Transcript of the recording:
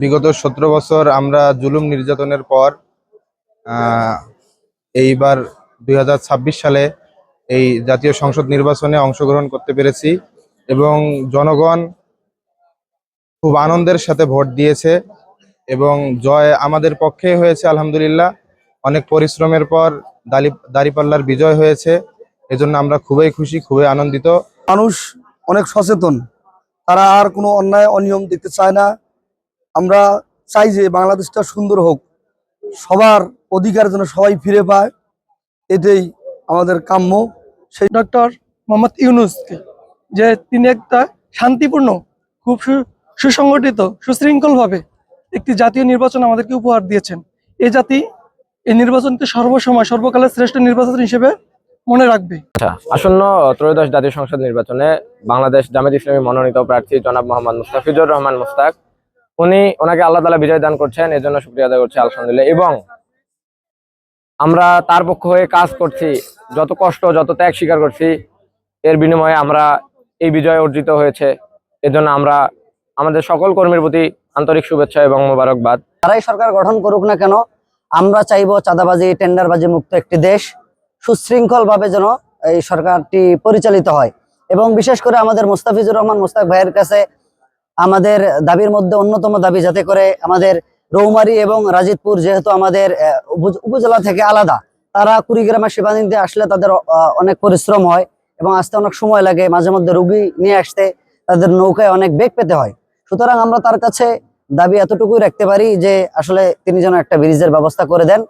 বিগত 17 বছর আমরা জুলুম নির্যাতনের পর আহ, এইবার 2026 সালে এই জাতীয় সংসদ নির্বাচনে অংশগ্রহণ করতে পেরেছি এবং জনগণ খুব আনন্দের সাথে ভোট দিয়েছে এবং জয় আমাদের পক্ষে হয়েছে আলহামদুলিল্লাহ। অনেক পরিশ্রমের পর দাঁড়িপাল্লার বিজয় হয়েছে। এজন্য আমরা খুবই খুশি, খুবই আনন্দিত। মানুষ অনেক সচেতন, তারা আর কোনো অন্যায় অনিয়ম দেখতে চায় না। আমরা চাই যে বাংলাদেশটা সুন্দর হোক, সবার অধিকার যেন সবাই ফিরে পায়, এটাই আমাদের কাম্য। সেই ডক্টর মোহাম্মদ ইউনূসকে, যে তিনি একটা শান্তিপূর্ণ, খুব সুসংগঠিত, সুশৃঙ্খলভাবে একটি জাতীয় নির্বাচন আমাদেরকে উপহার দিয়েছেন। এই জাতি এই নির্বাচনকে সর্বসময় সর্বকালের শ্রেষ্ঠ নির্বাচন হিসেবে মনে রাখবে। আসন্ন ত্রয়োদশ জাতীয় সংসদ নির্বাচনে বাংলাদেশ জামায়াত ইসলামী মনোনীত প্রার্থী জনাব মোহাম্মদ মুস্তাফিজুর রহমান মুস্তাক, ওনাকে আল্লাহ তাআলা বিজয় দান করছেন, এজন্য শুকরিয়া আদায় করছি আলহামদুলিল্লাহ। এবং আমরা তার পক্ষ হয়ে কাজ করছি, যত কষ্ট যত ত্যাগ স্বীকার করছি, এর বিনিময়ে আমরা এই বিজয় অর্জিত হয়েছে। এজন্য আমরা আমাদের সকল কর্মীর প্রতি আন্তরিক শুভেচ্ছা এবং মোবারকবাদ। যারাই সরকার গঠন করুক না কেন, আমরা চাইবো চাঁদাবাজি টেন্ডারবাজি মুক্ত একটি দেশ, সুশৃঙ্খল ভাবে যেন এই সরকারটি পরিচালিত হয়। এবং বিশেষ করে আমাদের মুস্তাফিজুর রহমান মুস্তাক ভাইয়ের কাছে আমাদের দাবির মধ্যে অন্যতম দাবি, যাতে করে আমাদের রৌমারী এবং রাজিদপুর, যেহেতু আমাদের উপজেলা থেকে আলাদা, তারা কুড়িগ্রামে সেবা নিতে আসলে তাদের অনেক পরিশ্রম হয় এবং আসতে অনেক সময় লাগে, মাঝে মধ্যে রোগী নিয়ে আসতে তাদের নৌকায় অনেক বেগ পেতে হয়। সুতরাং আমরা তার কাছে দাবি এতটুকুই রাখতে পারি যে আসলে তিনি যেন একটা ব্রিজের ব্যবস্থা করে দেন।